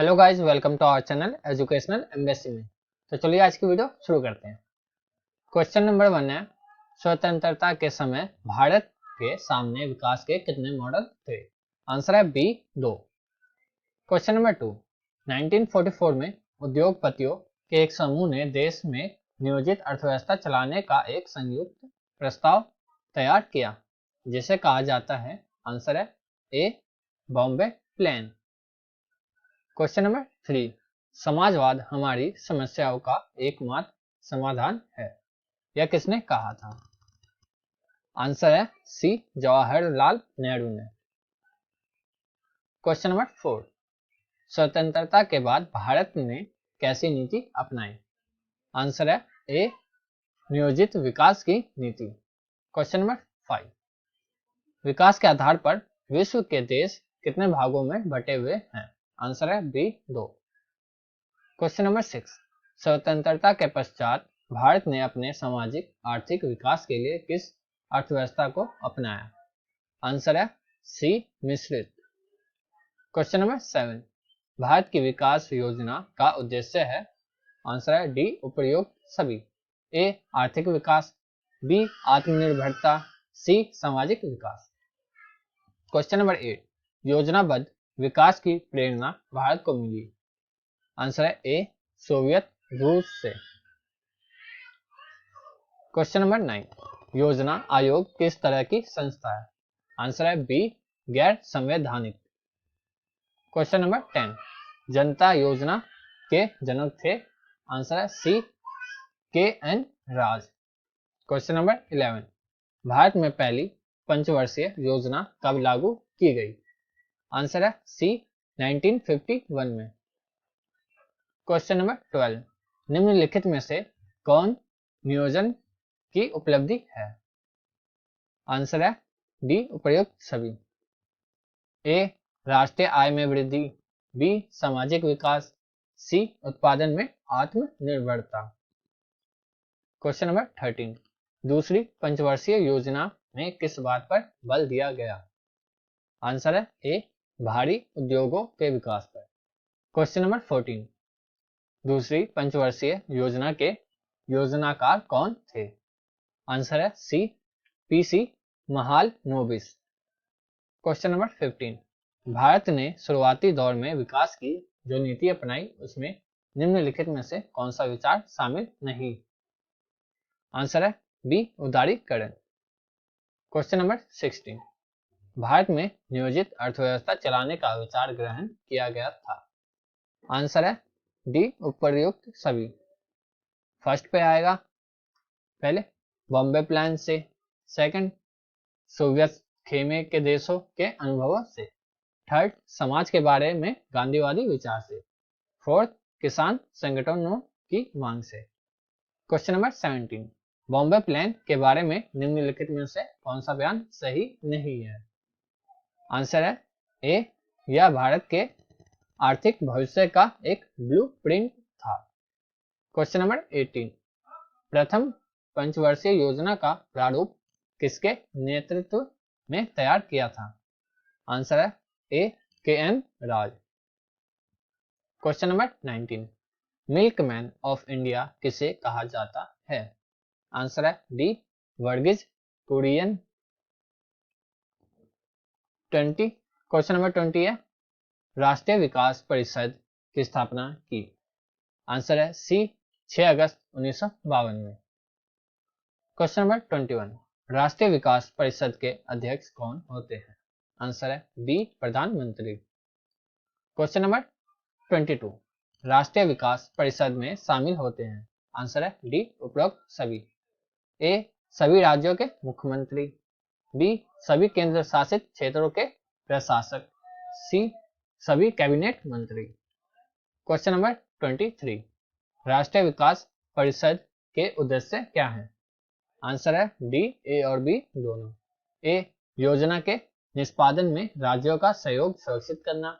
Hello guys, welcome to our channel educational embassy में। तो चलिए आज की वीडियो शुरू करते हैं। क्वेश्चन नंबर 1 है, स्वतंत्रता के समय भारत के सामने विकास के कितने मॉडल थे? आंसर है बी 2। क्वेश्चन नंबर 2, 1944 में उद्योगपतियों के एक समूह ने देश में नियोजित अर्थव्यवस्था चलाने का एक संयुक्त प्रस्ताव तैयार किया जिसे कहा जाता है। आंसर है ए बॉम्बे प्लान। क्वेश्चन नंबर 3, समाजवाद हमारी समस्याओं का एकमात्र समाधान है, यह किसने कहा था? आंसर है सी जवाहरलाल नेहरू ने। क्वेश्चन नंबर 4, स्वतंत्रता के बाद भारत ने कैसी नीति अपनाई? आंसर है ए नियोजित विकास की नीति। क्वेश्चन नंबर 5, विकास के आधार पर विश्व के देश कितने भागों में बटे हुए हैं? आंसर है बी 2। क्वेश्चन नंबर 6, स्वतंत्रता के पश्चात भारत ने अपने सामाजिक आर्थिक विकास के लिए किस अर्थव्यवस्था को अपनाया? आंसर है सी मिश्रित। क्वेश्चन नंबर 7, भारत की विकास योजना का उद्देश्य है? आंसर है डी उपर्युक्त सभी। ए आर्थिक विकास, बी आत्मनिर्भरता, सी सामाजिक विकास। क्वेश्चन नंबर 8, योजनाबद्ध विकास की प्रेरणा भारत को मिली? आंसर है ए सोवियत रूस से। क्वेश्चन नंबर 9, योजना आयोग किस तरह की संस्था है? आंसर है बी गैर संवैधानिक। क्वेश्चन नंबर 10, जनता योजना के जनक थे? आंसर है सी के N Raj. Question number 11, Bharat में पहली पंचवर्षीय योजना कब लागू की गई? आंसर है सी 1951 में। क्वेश्चन नंबर 12, निम्नलिखित में से कौन नियोजन की उपलब्धि है? आंसर है डी उपर्युक्त सभी। ए राष्ट्रीय आय में वृद्धि, बी सामाजिक विकास, सी उत्पादन में आत्मनिर्भरता। क्वेश्चन नंबर 13, दूसरी पंचवर्षीय योजना में किस बात पर बल दिया गया? आंसर है ए भारी उद्योगों के विकास पर। क्वेश्चन नंबर 14, दूसरी पंचवर्षीय योजना के योजनाकार कौन थे? आंसर है C PC Mahalanobis. Question number 15, Bharat ने शुरुआती दौर में विकास की जो नीति अपनाई उसमें निम्नलिखित में से कौन सा विचार शामिल नहीं? आंसर है बी उदारीकरण। क्वेश्चन नंबर 16, भारत में नियोजित अर्थव्यवस्था चलाने का विचार ग्रहण किया गया था? आंसर है डी उपर्युक्त सभी। फर्स्ट पे आएगा पहले बॉम्बे प्लान से, सेकंड सोवियत खेमे के देशों के अनुभवों से, थर्ड समाज के बारे में गांधीवादी विचार से, फोर्थ किसान संगठनों की मांग से। क्वेश्चन नंबर 17, बॉम्बे प्लान के बारे में निम्नलिखित में से कौन सा बयान सही नहीं है? आंसर है ए यह भारत के आर्थिक भविष्य का एक ब्लूप्रिंट था। क्वेश्चन नंबर 18, प्रथम पंचवर्षीय योजना का प्रारूप किसके नेतृत्व में तैयार किया था? आंसर है A K N Raj. Question number 19, milkman of India किसे कहा जाता है? आंसर है D Verghese Kurien. 20, question number 20 है, राष्ट्रीय विकास परिषद की स्थापना की? आंसर है सी 6 अगस्त 1952 में। क्वेश्चन नंबर 21, राष्ट्रीय विकास परिषद के अध्यक्ष कौन होते हैं? आंसर है बी प्रधानमंत्री। क्वेश्चन नंबर 22, राष्ट्रीय विकास परिषद में शामिल होते हैं? आंसर है डी उपरोक्त सभी। ए सभी राज्यों के मुख्यमंत्री, बी सभी केंद्र शासित क्षेत्रों के प्रशासक, सी सभी कैबिनेट मंत्री। क्वेश्चन नंबर 23, राष्ट्रीय विकास परिषद के उद्देश्य क्या हैं? आंसर है डी ए और बी दोनों। ए योजना के निष्पादन में राज्यों का सहयोग सुरक्षित करना,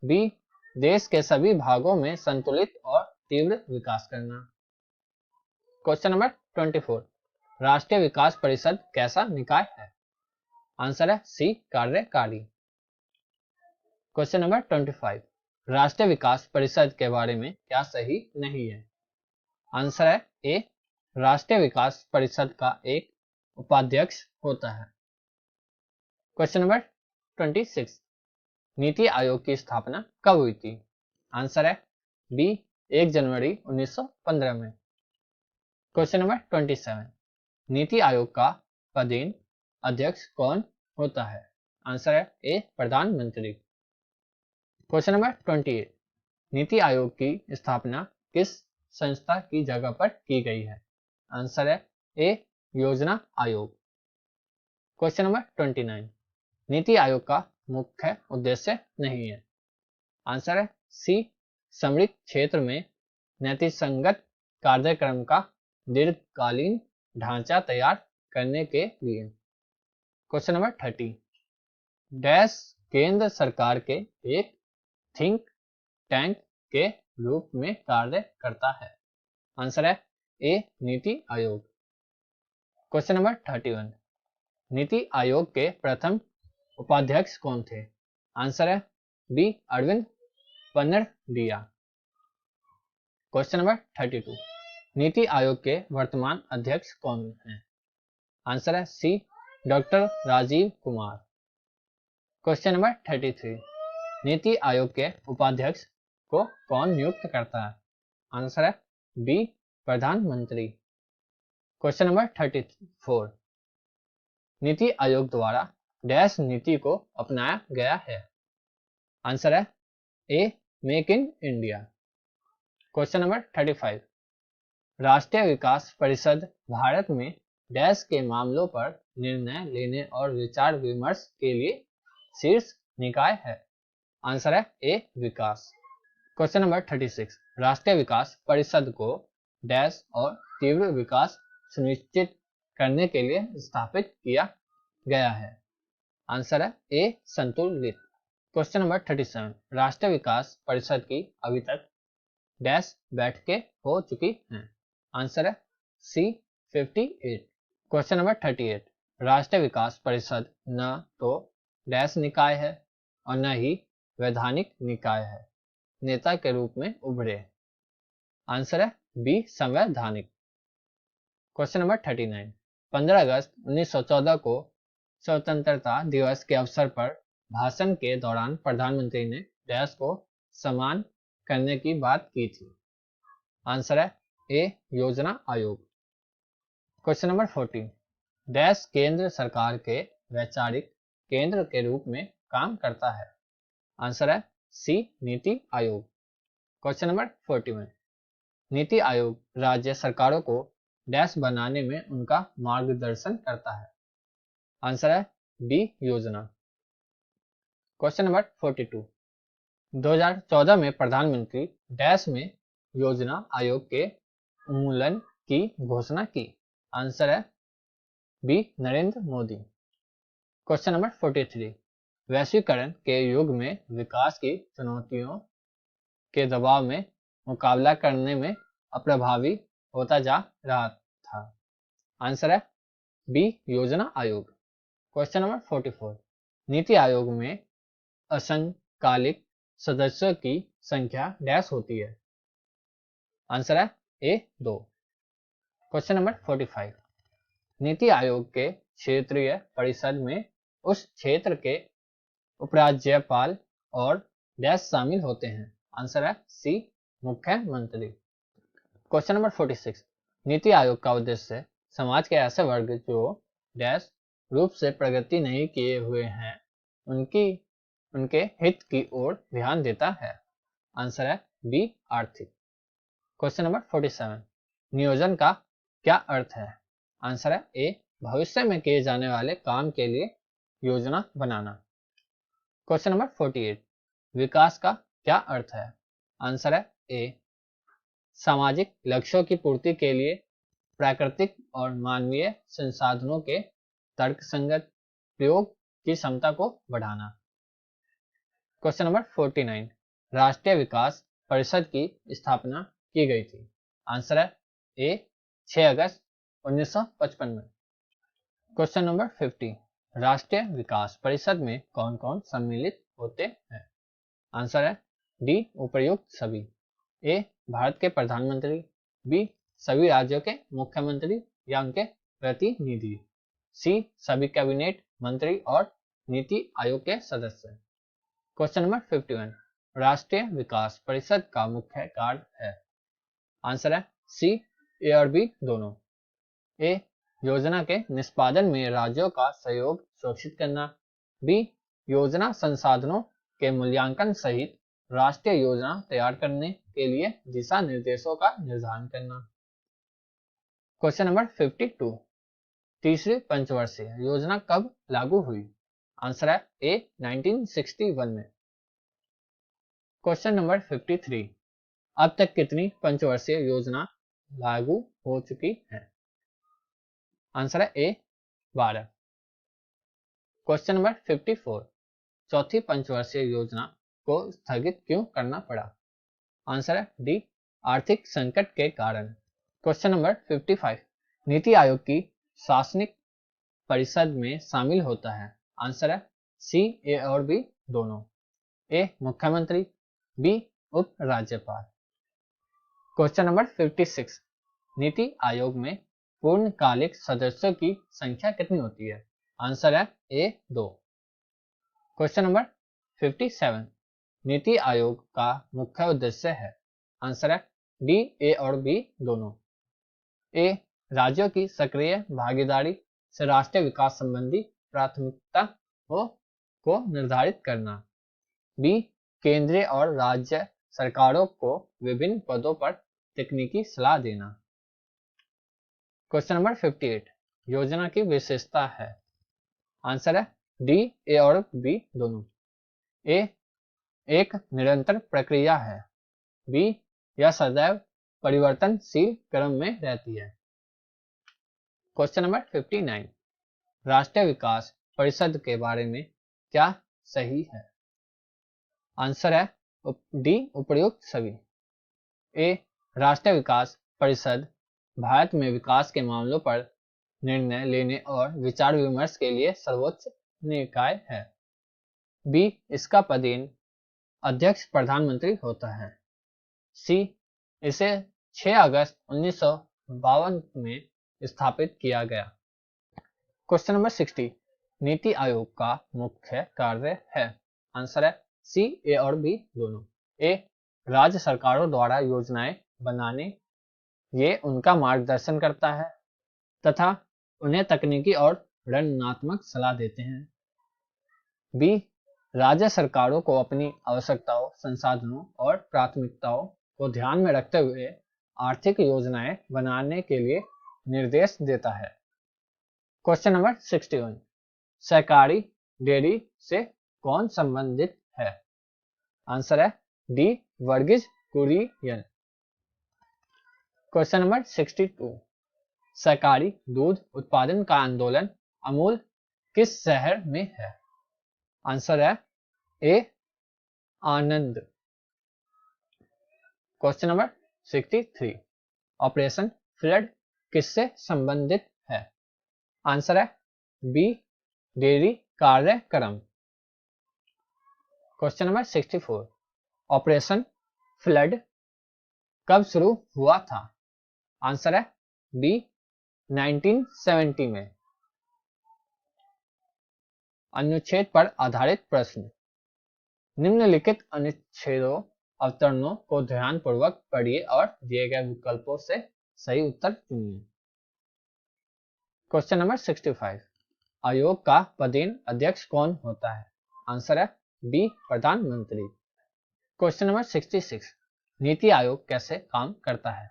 बी देश के सभी भागों में संतुलित और तीव्र विकास करना। क्वेश्चन नंबर 24, राष्ट्रीय विकास परिषद कैसा निकाय है? आंसर है सी कार्यकारी। क्वेश्चन नंबर 25, राष्ट्रीय विकास परिषद के बारे में क्या सही नहीं है? आंसर है ए, राष्ट्रीय विकास परिषद का एक उपाध्यक्ष होता है। क्वेश्चन नंबर 26, नीति आयोग की स्थापना कब हुई थी? आंसर है बी, 1 जनवरी 1915 में। क्वेश्चन नंबर 27, नीति आयोग का पदेन अध्यक्ष कौन होता है? आंसर है ए, प्रधानमंत्री। क्वेश्चन नंबर 28, नीति आयोग की स्थापना किस संस्था की जगह पर की गई है? आंसर है ए, योजना आयोग। क्वेश्चन नंबर 29, नीति आयोग का मुख्य उद्देश्य नहीं है। आंसर है सी, समृद्ध क्षेत्र में नीतिसंगत कार्यक्रम का दीर्घकालीन ढांचा तैयार करने के लिए। क्वेश्चन नंबर 30, डैश केंद्र सरकार के एक थिंक टैंक के रूप में कार्य करता है? आंसर है ए, नीति आयोग। क्वेश्चन नंबर 31, नीति आयोग के प्रथम उपाध्यक्ष कौन थे? आंसर है B, Arvind पनरडिया। Question number 32, NITI Aayog के वर्तमान अध्यक्ष कौन हैं? आंसर है C, doctor Rajiv Kumar. Question number 33, NITI आयोग के उपाध्यक्ष को कौन नियुक्त करता है? आंसर है बी, प्रधानमंत्री। क्वेश्चन नंबर 34, नीति आयोग द्वारा डैश नीति को अपनाया गया है? आंसर है A, make in India. Question number 35, राष्ट्रीय विकास परिषद भारत में डैश के मामलों पर निर्णय लेने और विचार विमर्श के लिए शीर्ष निकाय है? आंसर है ए, विकास। क्वेश्चन नंबर 36, राष्ट्रीय विकास परिषद को डैश और तीव्र विकास सुनिश्चित करने के लिए स्थापित किया गया है? आंसर है ए, संतुलित। क्वेश्चन नंबर 37, राष्ट्रीय विकास परिषद की अभी तक डैश बैठकें हो चुकी हैं? आंसर है सी, 58। क्वेश्चन नंबर 38, राष्ट्रीय विकास परिषद न तो डैश निकाय है और न ही वैधानिक निकाय है, नेता के रूप में उभरे? आंसर है बी, संवैधानिक। क्वेश्चन नंबर 39, 15 अगस्त 1914 को स्वतंत्रता दिवस के अवसर पर भाषण के दौरान प्रधानमंत्री ने डैश को समान करने की बात की थी? आंसर है ए, योजना आयोग। क्वेश्चन नंबर 40, डैश केंद्र सरकार के वैचारिक केंद्र के रूप में काम करता है? आंसर है सी, नीति आयोग। क्वेश्चन नंबर 41, नीति आयोग राज्य सरकारों को डैश बनाने में उनका मार्गदर्शन करता है? आंसर है बी, योजना। क्वेश्चन नंबर 42, 2014 में प्रधानमंत्री डैश में योजना आयोग के उन्मूलन की घोषणा की? आंसर है B, Narendra Modi. Question number 43, वैश्वीकरण के युग में विकास की चुनौतियों के दबाव में मुकाबला करने में अप्रभावी होता जा रहा था? आंसर है बी, योजना आयोग। क्वेश्चन नंबर 44, नीति आयोग में असंकालिक सदस्यों की संख्या डैश होती है? आंसर है ए, 2। क्वेश्चन नंबर 45, नीति आयोग के क्षेत्रीय परिषद में उस क्षेत्र के उपराज्यपाल और डैश शामिल होते हैं? आंसर है सी, मुख्यमंत्री। क्वेश्चन नंबर 46, नीति आयोग का उद्देश्य समाज के ऐसे वर्ग जो डैश रूप से प्रगति नहीं किए हुए हैं उनके हित की ओर ध्यान देता है? आंसर है बी, आर्थिक। क्वेश्चन नंबर 47, नियोजन का क्या अर्थ है? आंसर है ए, भविष्य में किए जाने वाले काम के लिए योजना बनाना। क्वेश्चन नंबर 48, विकास का क्या अर्थ है? आंसर है ए, सामाजिक लक्ष्यों की पूर्ति के लिए प्राकृतिक और मानवीय संसाधनों के तर्कसंगत प्रयोग की क्षमता को बढ़ाना। क्वेश्चन नंबर 49, राष्ट्रीय विकास परिषद की स्थापना की गई थी? आंसर है ए, 6 अगस्त 1955 में। क्वेश्चन नंबर 50, राष्ट्रीय विकास परिषद में कौन कौन सम्मिलित होते हैं? आंसर है डी उपर्युक्त सभी, ए भारत के प्रधानमंत्री, बी सभी राज्यों के मुख्यमंत्री या उनके प्रतिनिधि, सी सभी कैबिनेट मंत्री और नीति आयोग के सदस्य। क्वेश्चन नंबर 51, राष्ट्रीय विकास परिषद का मुख्य कार्य है। आंसर है सी, ए और बी दोनों। ए योजना के निष्पादन में राज्यों का सहयोग सुनिश्चित करना, बी योजना संसाधनों के मूल्यांकन सहित राष्ट्रीय योजना तैयार करने के लिए दिशा निर्देशों का निर्धारण करना। क्वेश्चन नंबर 52, तीसरी पंचवर्षीय योजना कब लागू हुई। आंसर है ए 1961 में। क्वेश्चन नंबर 53, अब तक कितनी पंचवर्षीय योजना लागू हो चुकी है। आंसर है ए 12। क्वेश्चन नंबर 54, चौथी पंचवर्षीय योजना को स्थगित क्यों करना पड़ा। आंसर है डी आर्थिक संकट के कारण। क्वेश्चन नंबर 55, नीति आयोग की शासनिक परिषद में शामिल होता है। आंसर है सी, ए और बी दोनों। ए मुख्यमंत्री, बी उप राज्यपाल। क्वेश्चन नंबर 56, नीति आयोग में पूर्णकालिक सदस्यों की संख्या कितनी होती है। आंसर है ए 2। क्वेश्चन नंबर 57, नीति आयोग का मुख्य उद्देश्य है। आंसर है डी, ए और बी दोनों। ए राज्यों की सक्रिय भागीदारी से राष्ट्रीय विकास संबंधी प्राथमिकता को निर्धारित करना, बी केंद्रीय और राज्य सरकारों को विभिन्न पदों पर तकनीकी सलाह देना। क्वेश्चन नंबर 58, योजना की विशेषता है। आंसर है डी, ए और बी दोनों। ए एक निरंतर प्रक्रिया है, बी यह सदैव परिवर्तनशील क्रम में रहती है। क्वेश्चन नंबर 59, राष्ट्रीय विकास परिषद के बारे में क्या सही है। आंसर है डी उपर्युक्त सभी। ए राष्ट्रीय विकास परिषद भारत में विकास के मामलों पर निर्णय लेने और विचार विमर्श के लिए सर्वोच्च निकाय है। बी इसका पदेन अध्यक्ष प्रधानमंत्री होता है। सी इसे 6 अगस्त 1952 में स्थापित किया गया। क्वेश्चन नंबर 60, नीति आयोग का मुख्य कार्य है। आंसर है सी, ए और बी दोनों। ए राज्य सरकारों द्वारा योजनाएं बनाने, ये उनका मार्गदर्शन करता है तथा उन्हें तकनीकी और रणनात्मक सलाह देते हैं। बी राज्य सरकारों को अपनी आवश्यकताओं, संसाधनों और प्राथमिकताओं को ध्यान में रखते हुए आर्थिक योजनाएं बनाने के लिए निर्देश देता है। क्वेश्चन नंबर 61, सहकारी डेयरी से कौन संबंधित है। आंसर है D Verghese Kurien. Question number 62, सहकारी दूध उत्पादन का आंदोलन अमूल किस शहर में है। आंसर है ए आनंद। क्वेश्चन नंबर 63, ऑपरेशन फ्लड किससे संबंधित है। आंसर है बी डेयरी कार्यक्रम। क्वेश्चन नंबर 64, ऑपरेशन फ्लड कब शुरू हुआ था। आंसर है बी 1970 में। अनुच्छेद पर आधारित प्रश्न, निम्नलिखित अनुच्छेदों अवतरणों को ध्यानपूर्वक पढ़िए और दिए गए विकल्पों से सही उत्तर चुनिए। क्वेश्चन नंबर 65, आयोग का पदेन अध्यक्ष कौन होता है। आंसर है बी प्रधानमंत्री। क्वेश्चन नंबर 66, नीति आयोग कैसे काम करता है।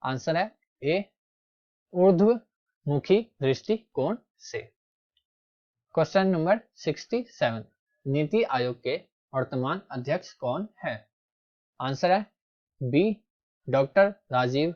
आंसर है ए ऊर्ध्वमुखी दृष्टिकोण से। क्वेश्चन नंबर 67, नीति आयोग के वर्तमान अध्यक्ष कौन है। आंसर है बी डॉक्टर राजीव